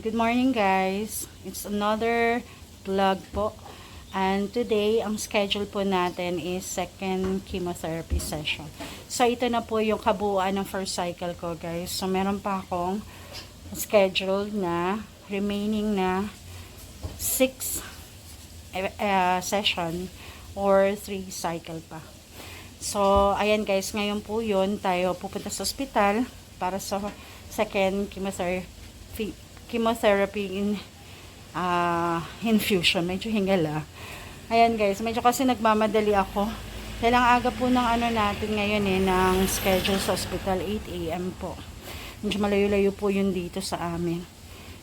Good morning guys. It's another vlog po. And today, ang schedule po natin is second chemotherapy session. So ito na po yung kabuuan ng first cycle ko guys. So meron pa akong scheduled na remaining na 6 session or 3 cycle pa. So ayan guys, ngayon po yun tayo pupunta sa ospital para sa second chemotherapy infusion. Medyo hingala. Ayan guys, medyo kasi nagmamadali ako. Dahil ang aga po ng ano natin ngayon ng schedule sa hospital, 8 AM po. Medyo malayo-layo po yun dito sa amin.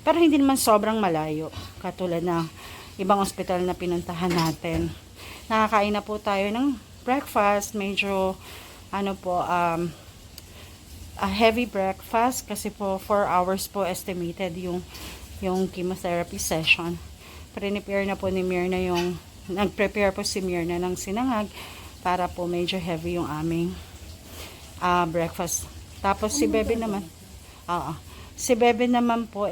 Pero hindi naman sobrang malayo. Katulad ng ibang hospital na pinuntahan natin. Nakakain na po tayo ng breakfast. Medyo a heavy breakfast kasi po 4 hours po estimated yung chemotherapy session. Prepare na po ni Mirna nag-prepare po si Mirna ng sinangag para po medyo heavy yung aming breakfast. Tapos si Bebe naman, po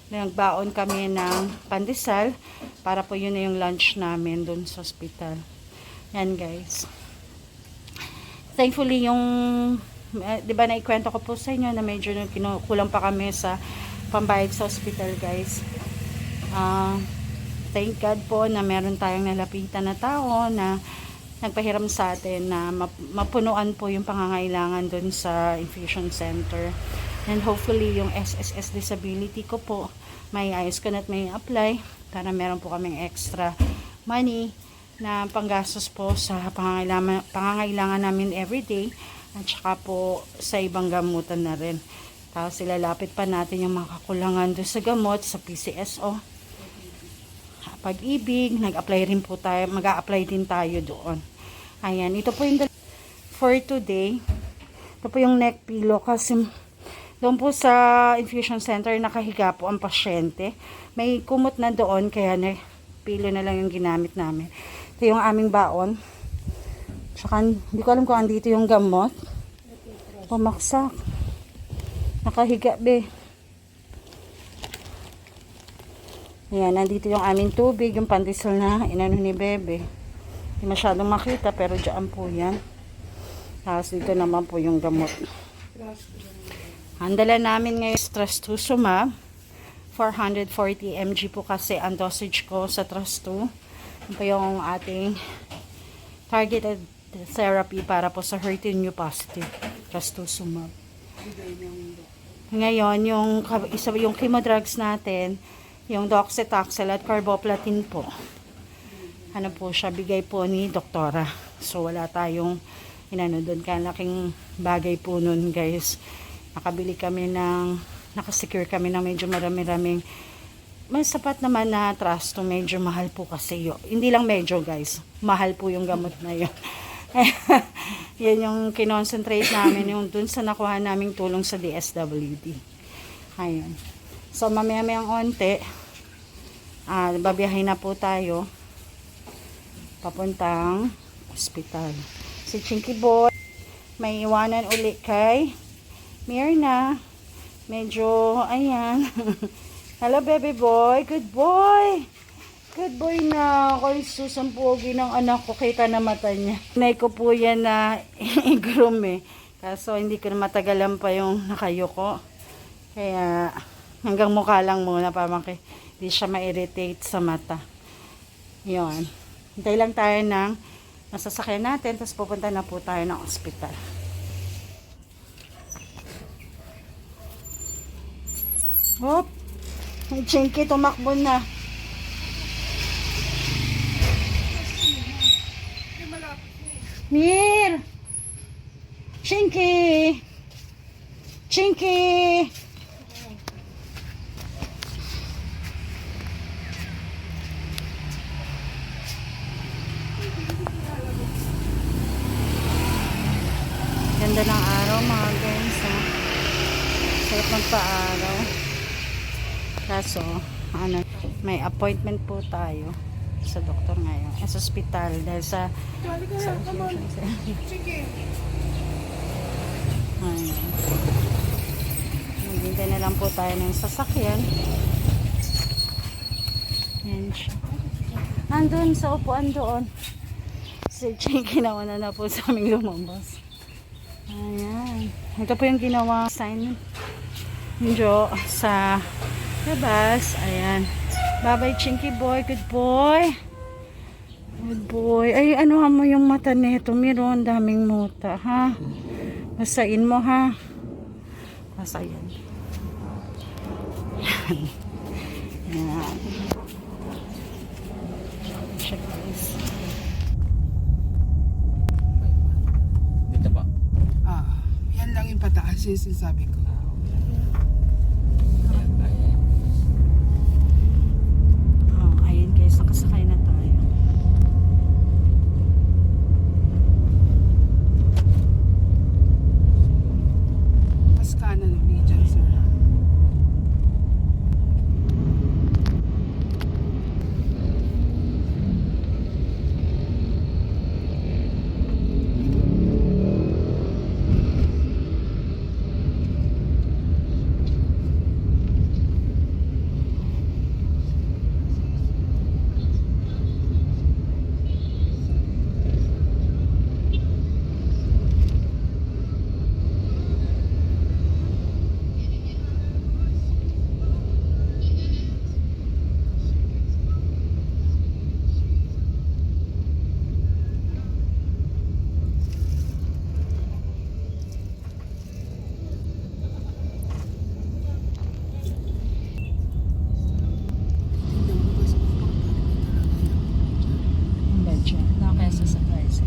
nagbaon kami ng pandesal para po yun na yung lunch namin dun sa hospital. Yan guys. Thankfully di ba naikwento ko po sa inyo na medyo kulang pa kami sa pambayad sa hospital guys. Thank God po na meron tayong nalapitan na tao na nagpahiram sa atin na mapunuan po yung pangangailangan dun sa infusion center. And hopefully yung SSS disability ko po may ayos ko na at may apply para meron po kaming extra money na panggastos po sa pangangailangan namin everyday at saka po sa ibang gamutan na rin. Tapos ilalapit pa natin yung mga kakulangan doon sa gamot sa PCSO. Pag-ibig, nag-apply rin po tayo, mag-a-apply din tayo doon. Ayan, ito po yung for today. Ito po yung neck pillow kasi doon po sa infusion center nakahiga po ang pasyente. May kumot na doon kaya pillow na lang yung ginamit namin. Ito yung aming baon. Tsaka hindi ko alam kung andito yung gamot. Pumaksak. Nakahiga be. Ayan, nandito yung aming tubig, yung pandesal na inano ni Bebe. Hindi masyadong makita pero dyan po yan. Tapos dito naman po yung gamot. Handala namin ngayon trastuzumab. 440 mg po kasi ang dosage ko sa Trastu. Ito po yung ating targeted therapy para po sa HER2 positive trastuzumab. Ngayon, yung chemodrugs natin, yung docetaxel at carboplatin po. Ano po siya, bigay po ni doktora. So, wala tayong doon. Kalaking bagay po nun, guys. Nakasecure kami ng medyo marami-raming. May sapat naman na Trasto, medyo mahal po kasi yun. Hindi lang medyo, guys. Mahal po yung gamot na yun. Yan yung kinoncentrate namin, yung dun sa nakuha naming tulong sa DSWD. Ayan. So, mamaya-mayang onte, babiyahin na po tayo papuntang ospital. Si Chinky Boy, may iwanan uli kay Mirna. Medyo, ayan. Hello, baby boy. Good boy. Good boy na. Kay sus, ang pogi ng anak ko. Kita na mata niya. Nay ko po yan na i-groom Kaso, hindi ko na matagalan pa yung nakayuko. Kaya, hanggang mukha lang muna para hindi siya ma-irritate sa mata. Yun. Hintay lang tayo ng masasakyan natin. Tapos pupunta na po tayo ng ospital. Hop! Ang Chinky, tumakbo na. Mir! Chinky! Chinky! Ganda ng araw mga guys. Sarap magpa-araw. Kaso, may appointment po tayo sa doktor ngayon. Sa hospital. Dahil sa Ayan. Hintay na lang po tayo ng sasakyan. Yan siya. Andun sa upuan doon. Si Chinky nauna na po sa aming lumabas. Ayan. Ito po yung ginawa sign nyo sa labas. Ayan. Bye-bye, Chinky boy. Good boy. Good boy. Ay, ano mo yung mata nito? Meron daming muta, ha? Basain mo, ha? Basayin. Ayan. Check this. Dito pa. Yan lang yung pataas yung sinasabi ko. Oh, ayun guys, nakasakay na tayo. Mas kanan ulit dyan, sir. Medyo. Nakakaya sa surprise.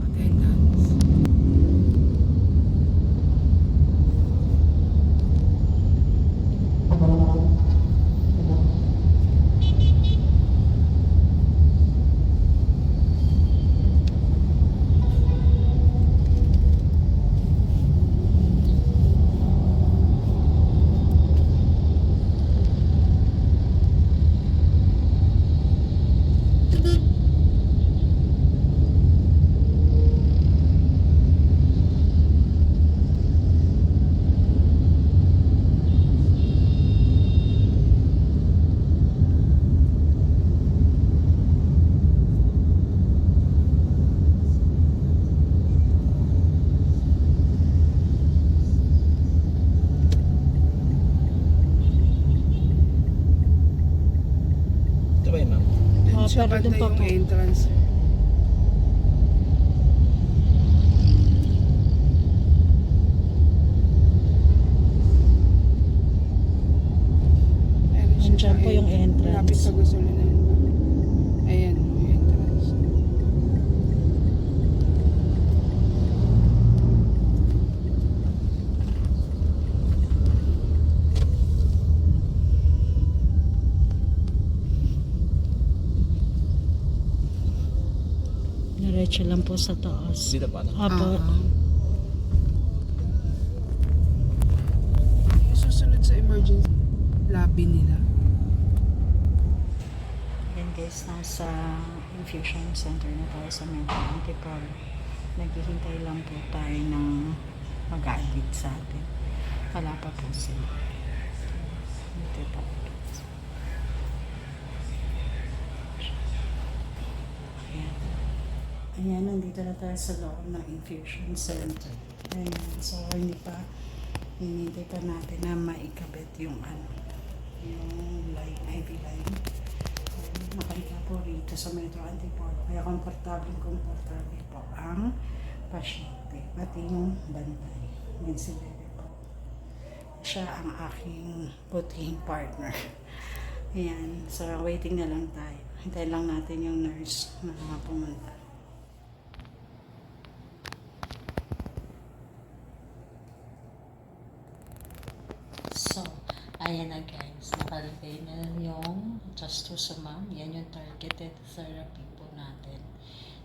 Attendance. Ito ba yun, ma'am? Dun siya pero banda dun pa yung po. entrance. Meron siya Nandiyan sa po yung entrance. Malapit sa gasolinahan. Ayan, yung entrance. Diretso lang po sa taas. Dito pa, no? Apo. Yung susunod sa emergency lobby nila. Yan guys, nasa infusion center na tayo sa Metro Antipolo. Naghihintay lang po tayo ng mag-admit sa atin. Wala pa po sila. Dito tayo. Ayan. Ayan, nandito na tayo sa loob ng infusion center. Ayan. So, hindi pa Hinintay pa natin na maikabit yung yung line, IV line. Nakaliga po rito sa Metro Antipolo. Kaya komportable po ang pasyente. Pati yung bantay. Yan si Bebe po. Siya ang aking butihing partner. Ayan. So, waiting na lang tayo. Hintayin lang natin yung nurse na pumunta. So, ayan na guys, nakalagay na yung trastuzumab, yan yung targeted therapy po natin.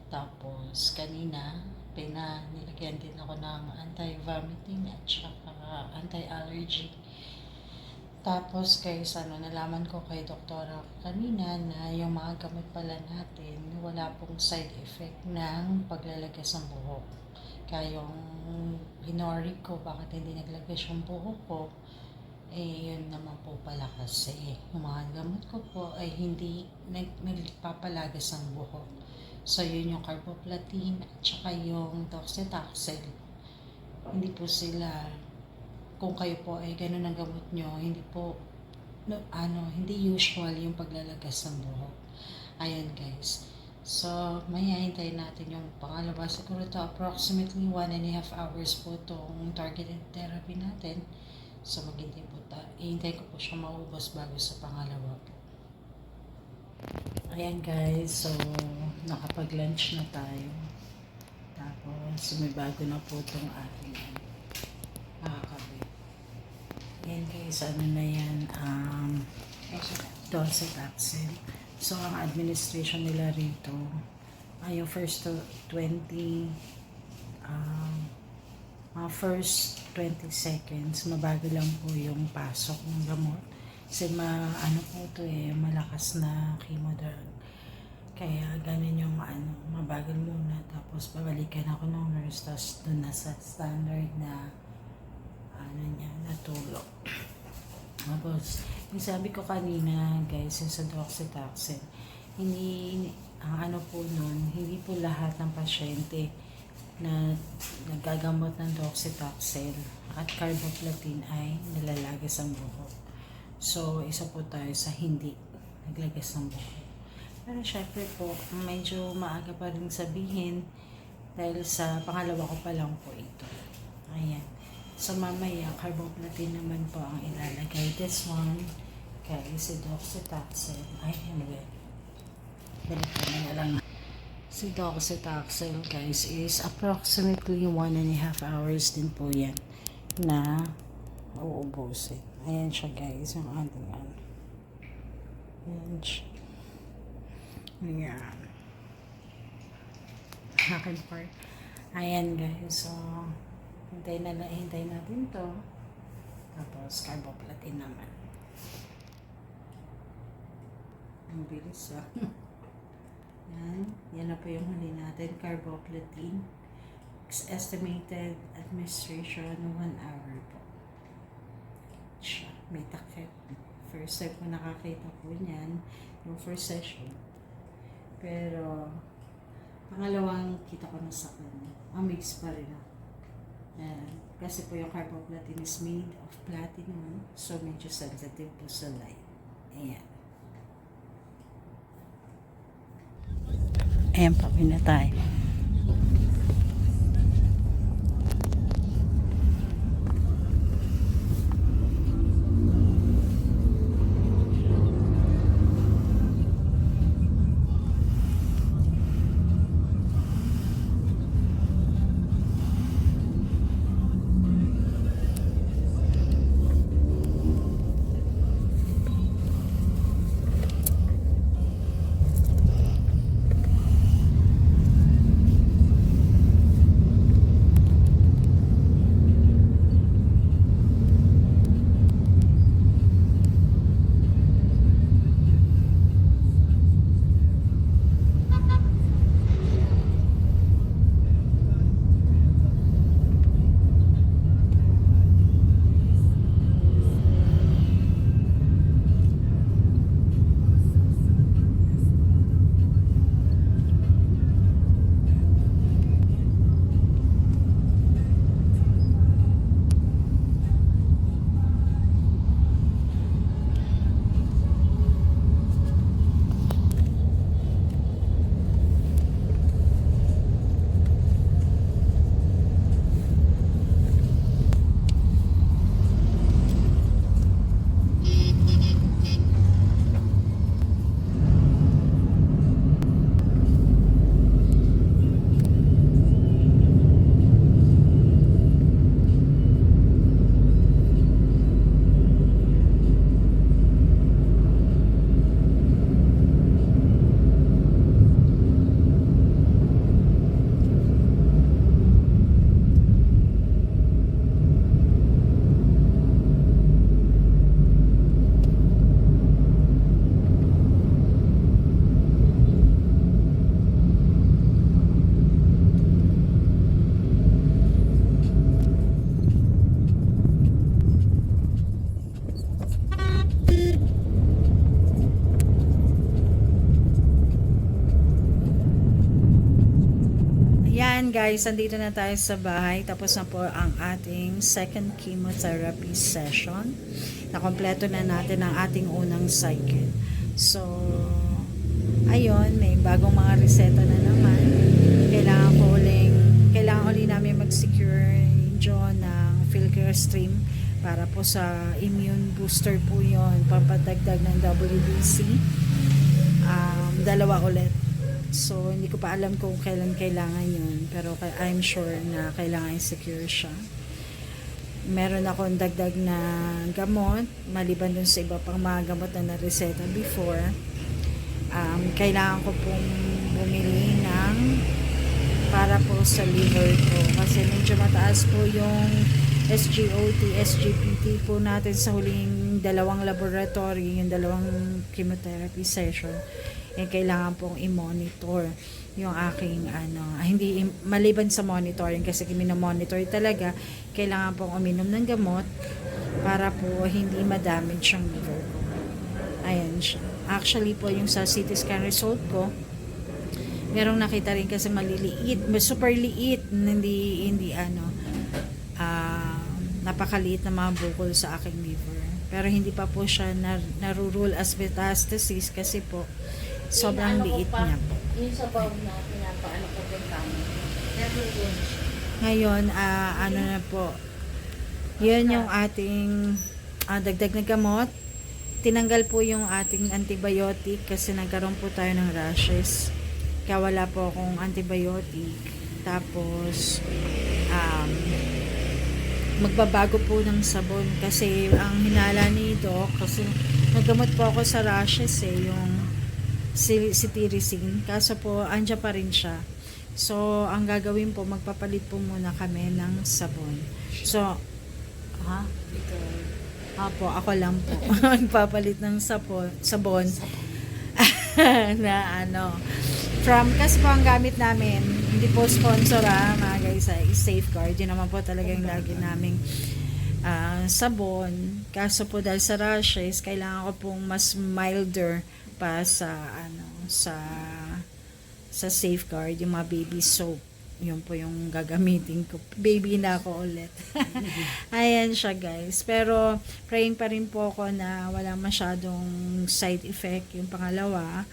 Tapos, kanina, nilagyan din ako ng anti-vomiting at saka anti-allergy. Tapos guys, nalaman ko kay doktora kanina na yung mga gamot pala natin, wala pong side effect ng paglalagas ng buhok. Kaya yung hinori ko, bakit hindi naglagas yung buhok ko, yun naman po pala kasi yung mga gamot ko po ay hindi nagpapalagas ng buhok. So yun yung carboplatin at saka yung docetaxel. Hindi po sila, kung kayo po ay ganun ang gamot nyo, hindi po hindi usual yung paglalagas ng buhok. Ayan guys. So, hintayin natin yung pangalawa. Siguro to approximately 1.5 hours po itong targeted therapy natin. So, maghintay po tayo. Hintay ko po siya maubos bago sa pangalawa po. Ayan guys, so nakapag-lunch na tayo. Tapos, may bago na po itong ating nakakabit. Ayan guys, na yan? Docetaxel. So, ang administration nila rito ay yung first 20 seconds, mabago lang po yung pasok ng gamot. Kasi po ito malakas na chemo drug. Kaya ganun yung mabagal muna. Tapos babalikan ako ng nurse, tapos doon na sa standard na na tulog. Tapos, yung sabi ko kanina guys, yung sa docetaxel, ang po nun, hindi po lahat ng pasyente na nagagamot ng docetaxel at carboplatin ay nilalagas ang buhok. So, isa po tayo sa hindi naglagas ng buhok. Pero syempre po, medyo maaga pa rin sabihin dahil sa pangalawa ko pa lang po ito. Ayan. So, mamaya, carboplatin naman po ang ilalagay. This one, kaya si docetaxel. Ay, anyway. Balikan na lang. Si docetaxel, guys, is approximately 1.5 hours din po yan na uubusin. Ayan siya, guys, yung ating Ayan siya. Ayan. Akin part. Ayan, guys. So, hintayin natin to. Tapos, carboplatin naman. Ang bilis, Yan na po yung huli natin. Carboplatin. Estimated administration 1 hour po. Siya. May takip. First time ko nakakita po niyan. Yung first session. Pero, pangalawang kita ko na sa kanya. Mix pa rin ako. Kasi po yung carboplatin is made of platinum. So, medyo sensitive po sa light. Ayan. Ayan, pauwi na tayo. Yan guys, andito na tayo sa bahay. Tapos na po ang ating second chemotherapy session. Nakompleto na natin ang ating unang cycle. So, ayun, may bagong mga reseta na naman. Kailangan ulit namin mag-secure ng Filgrastim para po sa immune booster po yon, papadagdag ng WBC. Dalawa ulit. So, hindi ko pa alam kung kailan kailangan yun. Pero I'm sure na kailangan secure siya. Meron akong dagdag na gamot. Maliban dun sa iba pang mga gamot na nareseta before. Kailangan ko pong bumili ng para po sa liver ko. Kasi medyo mataas po yung SGOT, SGPT po natin sa huling dalawang laboratory, yung dalawang chemotherapy session. Kailangan pong i-monitor yung aking hindi maliban sa monitoring kasi monitor talaga, kailangan pong uminom ng gamot para po hindi ma-damage yung liver ko. Ayan siya. Actually po yung sa CT scan result ko, merong nakita rin kasi maliliit, super liit, hindi napakaliit na mga bukol sa aking liver. Pero hindi pa po siya narurule as metastasis kasi po sobrang liit niya. Yung sa bawang na pinapaano ko din kami. Narurun siya. Ngayon, na po, yun yung ating dagdag na gamot. Tinanggal po yung ating antibiotic kasi nagkaroon po tayo ng rashes. Kaya wala po akong antibiotic. Tapos, magbabago po ng sabon kasi ang hinala ni Doc, kasi naggamot po ako sa rashes yung cetirizine, kaso po andyan pa rin siya. So ang gagawin po, magpapalit po muna kami ng sabon. So ako lang po magpapalit ng sabon na kasi po ang gamit namin, hindi po sponsor mga guys, ay Safeguard. Yun naman po talaga yung lagi naming sabon. Kaso po dahil sa rashes, kailangan ko pong mas milder pa sa Safeguard, yung mga baby soap. Yun po yung gagamitin ko. Baby na ako ulit. Ayan siya guys. Pero praying pa rin po ako na wala masyadong side effect yung pangalawa.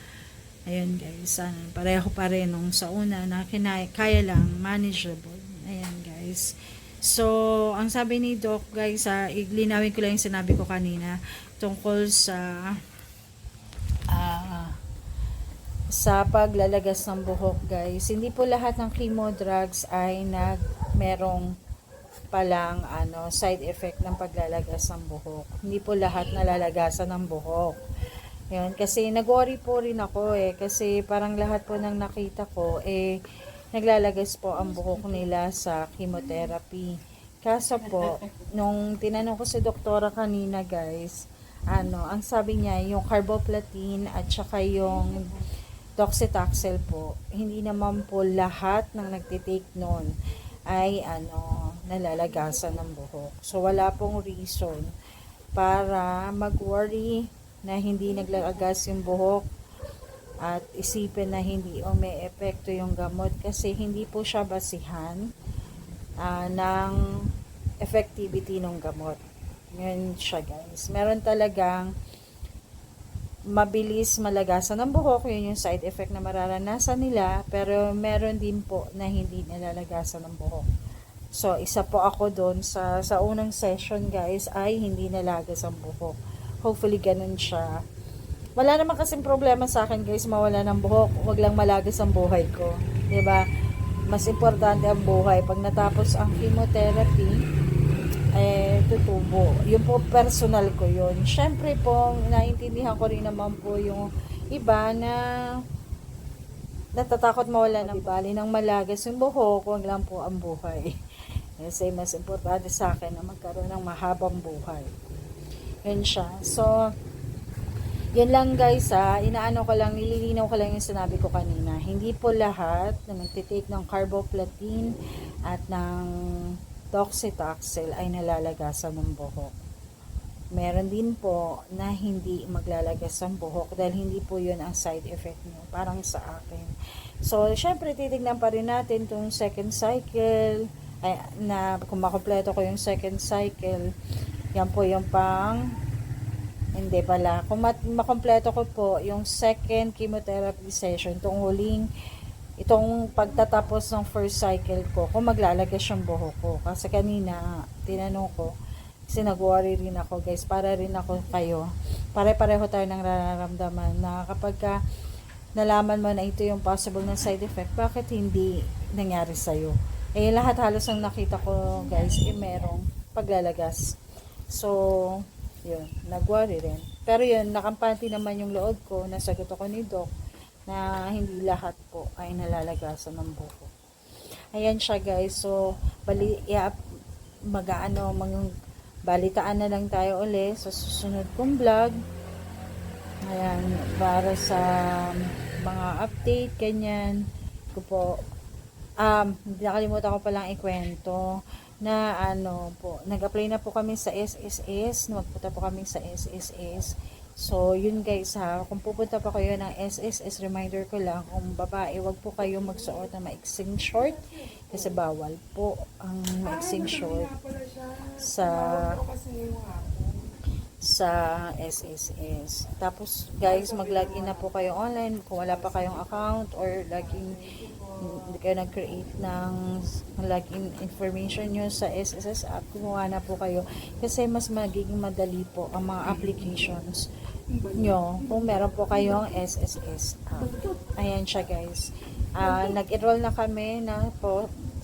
Ayun guys, pareho pa rin nung sa una na kaya lang, manageable. Ayan guys. So, ang sabi ni Doc guys, linawin ko lang yung sinabi ko kanina tungkol sa paglalagas ng buhok guys. Hindi po lahat ng chemo drugs ay merong palang side effect ng paglalagas ng buhok. Hindi po lahat nalalagasan ng buhok. Yun, kasi nag-worry po rin ako kasi parang lahat po ng nakita ko naglalagas po ang buhok nila sa chemotherapy. Kaso po, nung tinanong ko si doktora kanina guys, ang sabi niya, yung carboplatin at saka yung docetaxel po, hindi naman po lahat ng nagtitake noon ay nalalagasan ng buhok. So wala pong reason para mag-worry na hindi naglalagas yung buhok at isipin na hindi epekto yung gamot kasi hindi po siya basihan ng effectivity ng gamot. Yun siya guys. Meron talagang mabilis malagasan ng buhok, yun yung side effect na mararanasan nila, pero meron din po na hindi nalalagasan ng buhok. So, isa po ako doon sa unang session guys ay hindi nalagas ang buhok. Hopefully ganun siya. Wala naman kasing problema sa akin guys mawala ng buhok, wag lang malagas ang buhay ko, 'di ba? Mas importante ang buhay. Pag natapos ang chemotherapy tutubo. Yun po personal ko yun. Syempre po naiintindihan ko rin naman po yung iba na natatakot mawala ng bali ng malagas yung buhok, wag lang po ang buhay. Kasi mas importante sa akin na magkaroon ng mahabang buhay. Yun siya. So, yun lang guys nililinaw ko lang yung sinabi ko kanina. Hindi po lahat na nagtitake ng carboplatin at ng docetaxel ay nalalagasan ng buhok. Meron din po na hindi maglalagas ang buhok dahil hindi po yun ang side effect nyo. Parang sa akin. So, syempre, titignan pa rin natin itong second cycle. Ay, na kung makompleto ko yung second cycle, yan po yung pang, hindi pala. Kung makompleto ko po yung second chemotherapy session, itong pagtatapos ng first cycle ko, kung maglalagas yung buhok ko. Kasi kanina, tinanong ko, kasi nag-worry rin ako guys, para rin ako kayo. Pare-pareho tayo ng nararamdaman na kapag ka nalaman mo na ito yung possible na side effect, bakit hindi nangyari sa'yo? Eh, lahat halos ang nakita ko guys, merong paglalagas. So, yun, nag-worry rin. Pero yun, nakampante naman yung loob ko, nasagot ako ni Doc, na hindi lahat po ay nalalagasan ng buhok. Ayan siya guys, so, balitaan na lang tayo uli sa susunod kong vlog. Ayan, para sa mga update, ganyan. Ko po, nakalimutan ko palang ikwento na nag-apply na po kami sa SSS, magpunta po kami sa SSS. So, yun guys ha, kung pupunta pa kayo ng SSS, reminder ko lang, kung babae, wag po kayo magsuot ng maiksing short kasi bawal po ang maiksing short sa SSS. Tapos guys, mag-login na po kayo online kung wala pa kayong account or hindi kayo nag-create ng login information nyo sa SSS app, kumuha na po kayo kasi mas magiging madali po ang mga applications nyo kung meron po kayong SSS app. Ayan siya guys. Nag-enroll na kami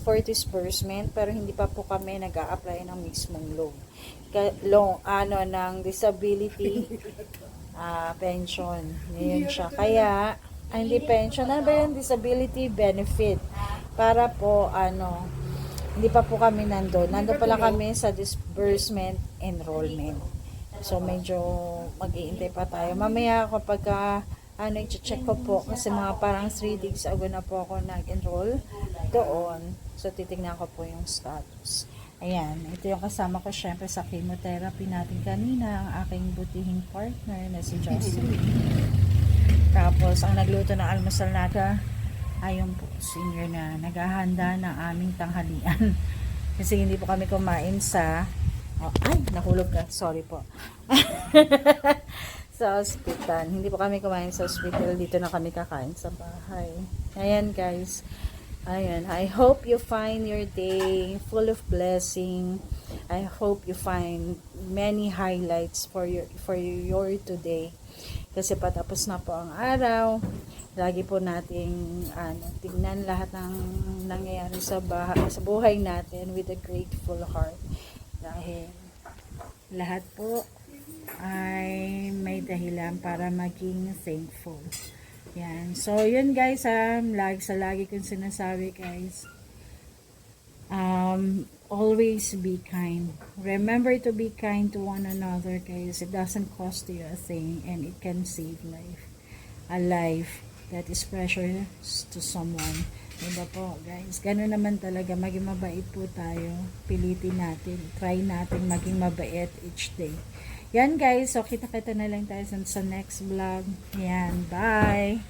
for disbursement pero hindi pa po kami nag-a-apply ng mismong ng disability pension. Ngayon siya. Kaya hindi pension, ano ba yun? Disability benefit. Para po, hindi pa po kami nandun. Nandun pala kami sa disbursement enrollment. So, medyo mag-iintay pa tayo. Mamaya kapag i-check ko po, kasi mga parang 3 days ago na po ako nag-enroll doon. So, titignan ko po yung status. Ayan, ito yung kasama ko syempre sa chemotherapy natin kanina, ang aking butihing partner na si Justin. Tapos, ang nagluto ng almusal natin, ayun po, senior na naghahanda ng aming tanghalian. Kasi hindi po kami kumain sa, nahulog ka, sorry po. Sa hospital. Hindi po kami kumain sa hospital, dito na kami kakain sa bahay. Ayan guys. Ayan, I hope you find your day full of blessing. I hope you find many highlights for your today. Kasi patapos na po ang araw. Lagi po nating tingnan lahat ng nangyayari sa buhay natin with a grateful heart. Dahil lahat po ay may dahilan para maging thankful. Yan. So, yun guys, lagi kong sinasabi guys, always be kind. Remember to be kind to one another guys. It doesn't cost you a thing and it can save life. A life that is precious to someone. Diba po guys? Ganun naman talaga. Maging mabait po tayo. Pilitin natin. Try natin maging mabait each day. Yan guys, so kita-kita na lang tayo sa next vlog. Yan, bye!